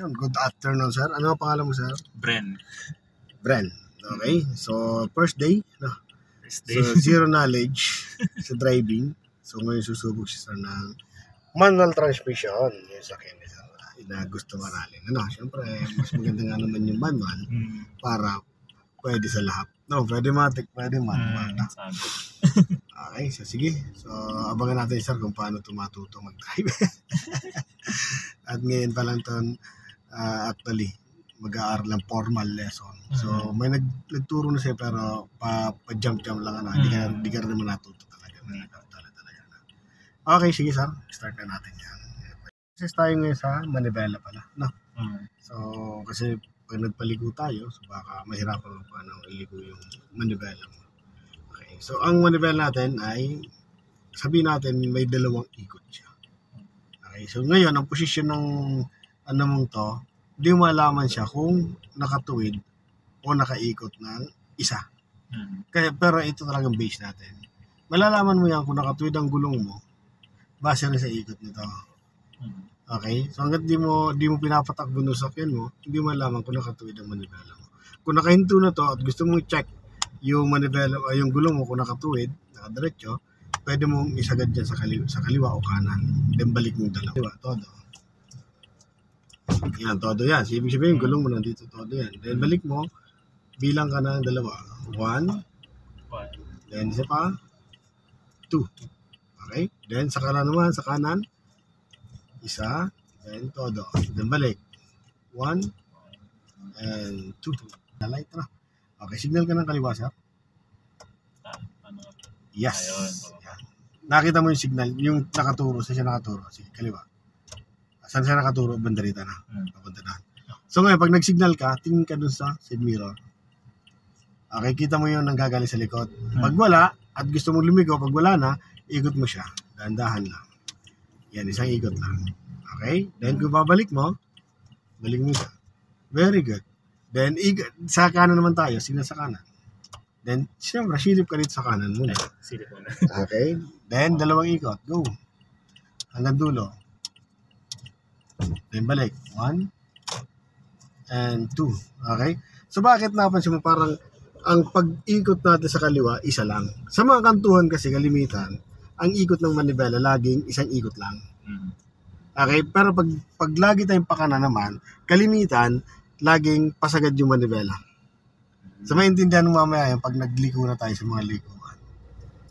Good afternoon, sir. Ano ang pangalan mo, sir? Bren. Okay. So, first day, no? First day. So, zero knowledge sa driving. So, ngayon susubok siya ng manual transmission. Yung sa akin, na gusto maralin. Siyempre, mas maganda nga naman yung manual para pwede sa lahat. No, pwede matic, pwede manual. Okay, so sige. So, abangan natin, sir, kung paano matuto mag-drive. At ngayon pa lang ito, actually, mag-aaral lang formal lesson. So, may nagturo na siya pero pa-jump-jump lang. Hindi ka rin naman natuto talaga. Okay, sige, sir. Start na natin yan. Kasi tayo ngayon sa manibela pala. No? So, kasi pag nagpaligo tayo, so baka mahirapan mo paano iligo yung manibela mo. Okay, so ang manibela natin ay, sabihin natin, may dalawang ikot siya. Okay, so ngayon, ang posisyon ng ano mong to, hindi mo malaman siya kung nakatuwid o nakaikot ng isa. Kaya, pero ito talagang base natin. Malalaman mo yan kung nakatuwid ang gulong mo base rin sa ikot nito. Okay? So hanggat di mo pinapatakbo ng sakyan mo, hindi mo malaman kung nakatuwid ang manibela mo. Kung nakahinto na to at gusto mong i-check yung manibela, yung gulong mo kung nakatuwid, nakadiretso, pwede mong isagad dyan sa kaliwa o kanan. Then balik mong dalawa. Todo. Yan, todo yan. So, ibig sabihin, gulong mo nandito, todo yan. Then balik mo, bilang ka ng dalawa. 1. Then isa pa. 2. Okay? Then sa kanan naman, sa kanan. Isa. Then todo. Then balik. 1 and 2. Light na. Okay, signal ka ng kaliwa, sir. Yes. Yan. Nakita mo yung signal, yung nakaturo. Saan siya nakaturo? Sige, kaliwa. Saan siya nakaturo? Bandarita na. Papunta na. So ngayon, pag nag-signal ka, tingin ka dun sa side mirror. Okay, kita mo yung nanggagaling sa likod. Pag wala, at gusto mong lumigo, pag wala na, ikot mo siya. Dahan-dahan lang. Yan, isang ikot lang. Okay? Then, kung babalik mo, balik mo siya. Very good. Then, sa kanan naman tayo. Signal sa kanan. Then, siyempre, silip ka dito sa kanan muna. Silip muna. Okay? Then, dalawang ikot. Go. Hanggang dulo. Then, balik. 1 and 2. Okay? So, bakit napansin mo parang ang pag-ikot natin sa kaliwa, isa lang. Sa mga kantuhan kasi, kalimitan, ang ikot ng manibela, laging isang ikot lang. Okay? Pero pag lagi tayong pakana naman, kalimitan, laging pasagad yung manibela. So, maintindihan mo mamaya yung pag nagliko na tayo sa mga likuan.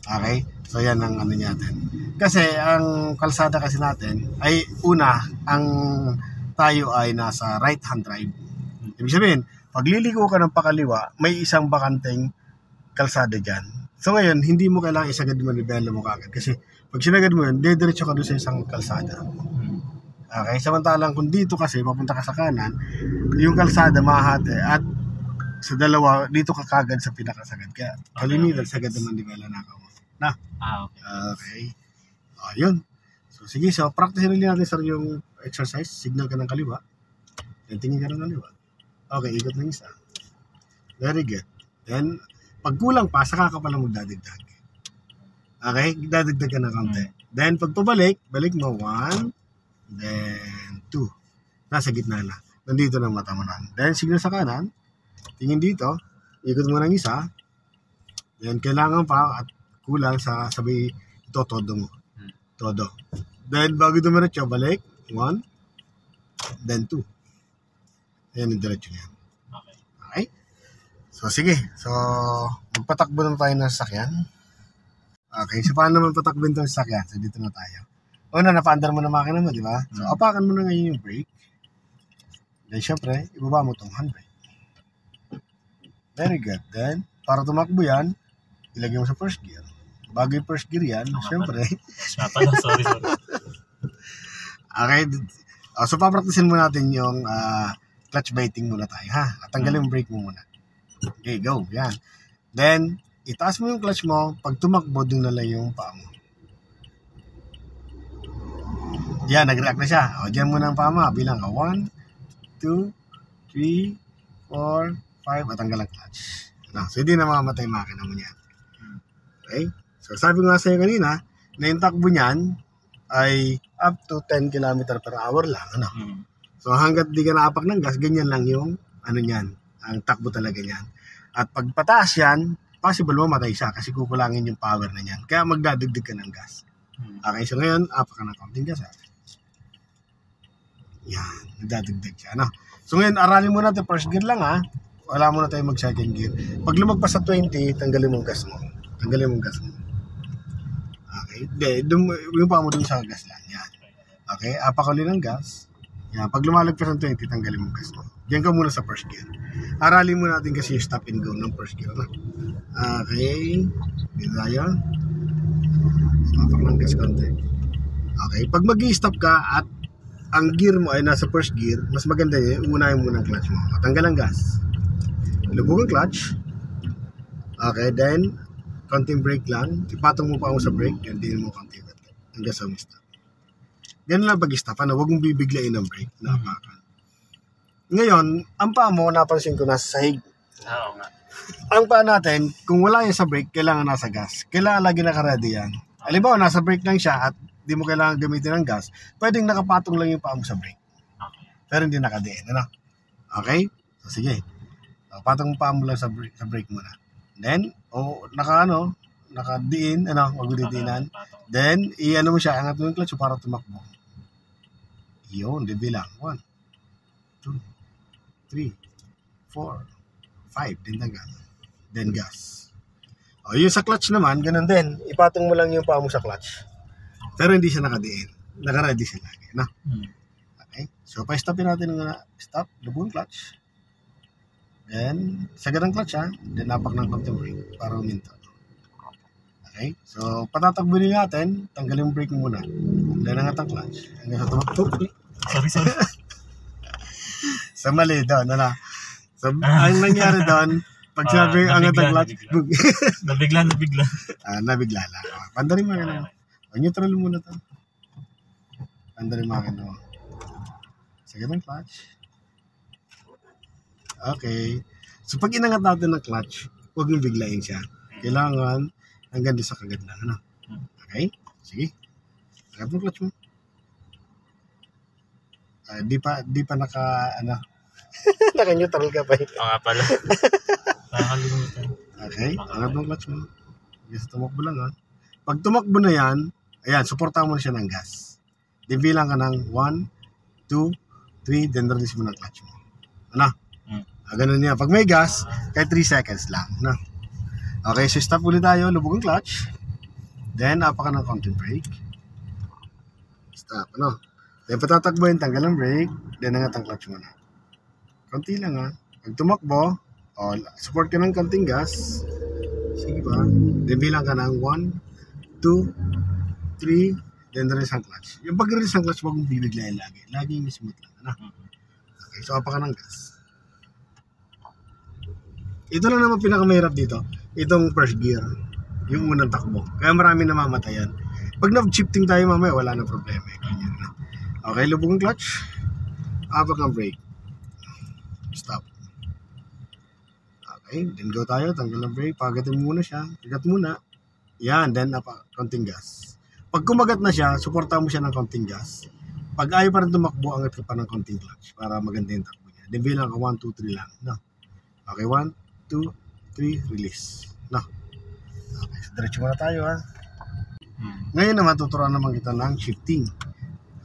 Okay? So, yan ang ano natin. Kasi, ang kalsada kasi natin, ay una, ang tayo ay nasa right-hand drive. Ibig sabihin, pag liliko ka ng pakaliwa, may isang bakanteng kalsada dyan. So ngayon, hindi mo kailangan isagad yung manibela mo kagad. Kasi pag sinagad mo yun, diretso ka doon sa isang kalsada. Okay? Samantalang kung dito kasi, papunta ka sa kanan, yung kalsada mahate at sa dalawa, dito ka kagad sa pinakasagad. Kaya kalimitan, sagad ng manibela na ka mo. Na? Okay. Ayun. So sige, so practice rin natin sir yung exercise. Signal ka ng kaliwa. Then tingin ka ng kaliwa. Okay, ikot ng isa. Very good. Then, pag kulang pa, saka ka pala magdadagdag. Okay? Dadagdag ka ng kaunti. Then, pag pabalik, balik mo 1, then 2. Nasa gitna na. Nandito na mata mo na. Then, signal sa kanan. Tingin dito. Ikot mo ng isa. Then, kailangan pa at kulang sa sabi ito, todo mo. Todo. Then, bago dumiretso, balik. 1, then 2. Ayan yung diretso niyan. Okay? So, sige. So, magpatakbo na tayo ng sasakyan. Okay, so paano naman patakbin itong sasakyan? So, dito na tayo. Una, napaandar mo na makina mo, di ba? So, apakan mo na ngayon yung brake. Then, syempre, ibaba mo itong handbrake. Very good. Then, para tumakbo yan, ilagay mo sa first gear. Bago yung first gear yan, syempre. Sorry. Okay. So, papraktisin mo natin yung clutch biting muna tayo, ha? At tanggalin yung brake mo muna. Okay, go. Yan. Then, itaas mo yung clutch mo. Pag tumakbo, doon na lang yung paa mo. Yan, nag-react na siya. O, dyan muna ang paa mo. Bilang ka. 1, 2, 3, 4, 5. At tanggal ang clutch. So, hindi na mamamatay makina mo yan. Okay? So, sabi ko nga sa'yo kanina, na yung takbo niyan ay up to 10 km per hour lang. So hanggat di ka naapak ng gas, ganyan lang yung ano niyan, ang takbo talaga niyan. At pag pataas yan, possible mamatay siya kasi kukulangin yung power na niyan. Kaya magdadagdag ka ng gas. Okay, so ngayon, apak ka ng konting gas. Yan, nagdadagdag siya. Ano? So ngayon, aralin mo natin first gear lang ha. Wala muna tayo mag second gear. Pag lumagpas sa 20, tanggalin mo ang gas mo. Tanggalin mo ang gas mo. Okay, yung pa mo dun sa gas lang. Yan. Okay, apak ulit ng gas. Yan, pag lumalagpas ng 20, tanggalin mo ang gas mo. Diyan ka muna sa first gear. Aralin mo natin kasi yung stop and go ng first gear. No? Okay, dito tayo. So, apak ng gas konti. Okay, pag mag-i-stop ka at ang gear mo ay nasa first gear, mas maganda yun, unahin mo ng clutch mo. Tanggal ang gas. Lubog ang clutch. Okay, then, konting brake lang. Ipatong mo pa ako sa brake, yan din mo konting brake. Hanggang sa stop. Ganun lang pag-stop. Ano, huwag mong bibiglain ang brake. Napakan. Ngayon, ang paa mo, napansin ko, nasa sahig. Oo nga. Ang paa natin, kung wala yan sa brake, kailangan nasa gas. Kailangan lagi naka-ready yan. Halimbawa, nasa brake lang siya at di mo kailangan gamitin ng gas, pwedeng nakapatong lang yung paa mo sa brake. Pero hindi nakadiin. Ano? Okay? So, sige. So, patong paa mo lang sa brake muna. Then, nakadiin, magdidiinan. Then, i-ano mo siya, angat mo yung clutch para tumakbo. Yun, di bilang. 1, 2, 3, 4, 5. Then tanggal. Then gas. O, yung sa clutch naman, ganun din. Ipatong mo lang yung paa mo sa clutch. Pero hindi siya nakadiin. Naka-ready siya lagi. No? Okay. So, pa-stopin natin ng stop. Lubog yung clutch. Then, sagad ang clutch ha. Then, napak ng konting brake para uminto. Okay. So, patatakbuhin natin. Tanggalin yung brake muna. Then, angat ang clutch. Hanggang sa tumakbo. Sorry. Sa mali doon. Ano? So, ang nangyari doon, pag sabi angat ang clutch, Nabigla. nabigla lang. Pandarin mo yan. Neutral muna to. Pandarin mo akin mo. Sagad ang clutch. Okay. So, pag inangat natin ng clutch, huwag nang biglayin siya. Kailangan hanggang doon sa kagad lang. Ano? Okay? Sige. Angat mo clutch mo. Di pa naka, naka-neutral ka pa eh. Oo nga pala. Nakakalimutan. Okay? Angat mo clutch mo. Yes, tumakbo lang ha. Pag tumakbo na yan, ayan, suportahan mo na siya ng gas. Di bilang ka ng 1, 2, 3, then release mo ng clutch mo. Ano? Ganun yan. Pag may gas, kahit 3 seconds lang. No? Okay, so stop ulit tayo. Lubog ang clutch. Then, apakan ng konting brake. Stop. Ano? Then, patatakbuhin, tanggal ang brake. Then, angat ang clutch mo na. Konti lang ha. Pag tumakbo, support ka ng konting gas. Sige pa. Then, bilang ka ng 1, 2, 3, then release ang clutch. Yung pag-release ang clutch, huwag mong bibiglayin lagi. Laging smooth lang. Ano? Okay, so apakan ng gas. Ito lang naman pinakamahirap dito. Itong first gear. Yung unang takbo. Kaya marami namamatayan. Pag na-shifting tayo mamaya, wala na problema. Ganyan na. Okay, lubog ang clutch. Apak ang brake. Stop. Okay, then go tayo. Tanggal ang brake. Pagatin muna siya. Pagat muna. Yan, then konting gas. Pag kumagat na siya, suportahan mo siya ng konting gas. Pag ayaw pa rin tumakbo, angat ka pa ng konting clutch para maganda yung takbo niya. Then bilang ka 1, 2, 3 lang. No? Okay, 1, 2, 3, release. No? Okay, so diretso muna tayo ha. Ngayon naman, tuturuan naman kita ng shifting.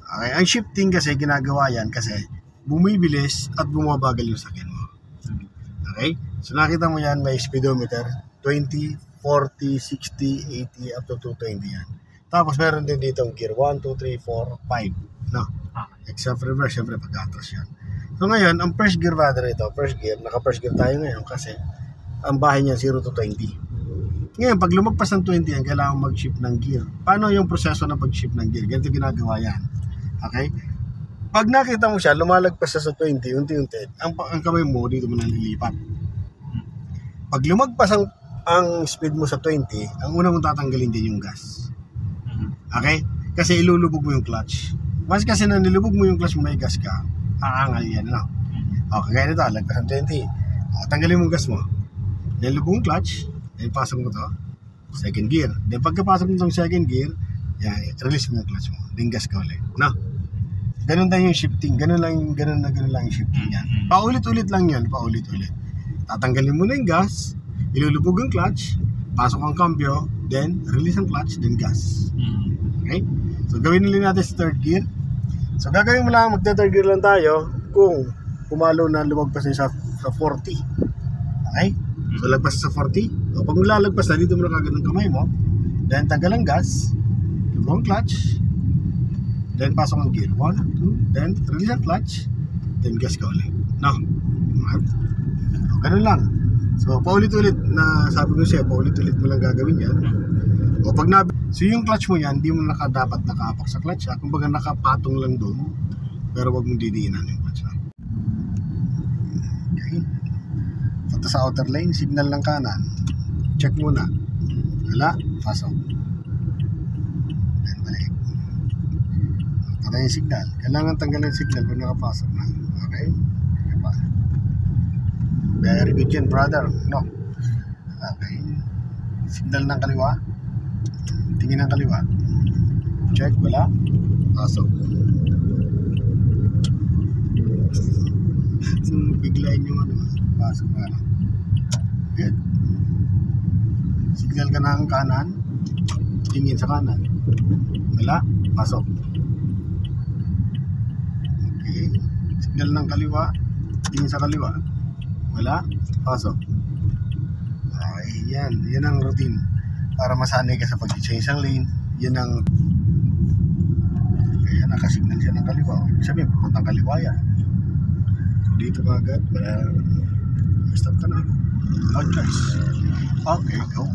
Okay, ang shifting kasi ginagawa yan kasi bumibilis at bumabagal yung sakyan mo. Okay? So nakita mo yan, may speedometer, 20, 40, 60, 80, up to 220 yan. Tapos meron din dito ang gear, 1, 2, 3, 4, 5. No? Except reverse, syempre pag-atras yan. So ngayon, ang first gear battery ito, first gear, naka-first gear tayo ngayon kasi ang bahay niya 0 to 20. Ngayon, pag lumagpas ng 20 yan, kailangan mag-shift ng gear. Paano yung proseso ng pag-shift ng gear? Ganito ginagawa yan. Okay? Pag nakita mo siya, lumalagpas sa 20, unti-unti, ang kamay mo, dito mo nalilipat. Pag lumagpas ang speed mo sa 20, ang una mong tatanggalin din yung gas. Okay? Kasi ilulubog mo yung clutch. Mas kasi na nilubog mo yung clutch mo, may gas ka, aangal yan, no? Okay, kaya nito, lagpas ang 20. Tanggalin mo yung gas mo. Nilubog yung clutch, then pasok mo to, second gear. Then pagkapasok mo itong second gear, yan, release mo yung clutch mo. Then gas ka ulit, no? Ganun lang yung shifting. Ganun lang yung shifting yan. Paulit-ulit lang yan. Paulit-ulit. Tatanggalin mo na yung gas, ilulubog ang clutch, pasok ang cambio, then release ang clutch, then gas. Okay? So, gawin nila natin sa third gear. So, gagawin mo lang, magta-third gear lang tayo kung pumalo na lumagpas na sa 40. Okay? So, lagpas sa 40. O, pag lalagpas na, dito mo na kagad ang kamay mo. Then, tanggal ang gas, lubog ang clutch, then pasok ang gear. 1, 2, then release ang clutch, then gas ka ulit. No? Okay? So, ganun lang. So, paulit-ulit na sabi ko siya, paulit-ulit mo lang gagawin yan. O, pag so, yung clutch mo yan, di mo dapat nakaapak sa clutch. Kumbaga nakapatong lang doon. Pero wag mong didiinan yung clutch. Okay. Punta sa outer lane, signal ng kanan. Check muna. Wala, pasok. Then balik. Patay yung signal. Kailangan tanggalin yung signal kung nakapasok na. Okay? Diba? Very good yan, brother. No? Okay. Signal ng kaliwa. Tingin ng kaliwa. Check, wala. Pasok. So, biglayin yung pasok na lang. Good. Signal ka ng kanan. Tingin sa kanan. Wala. Pasok. Okay. Signal ng kaliwa. Tingin sa kaliwa. Wala. Pasok. Okay, yan. Yan ang routine. Para masanay ka sa pag-change ng lane. Yan ang kaya nakasignal siya ng kaliwa. Ibig sabihin, pupuntang kaliwa yan. So, dito ka agad. Stop ka na. No choice. Okay, go.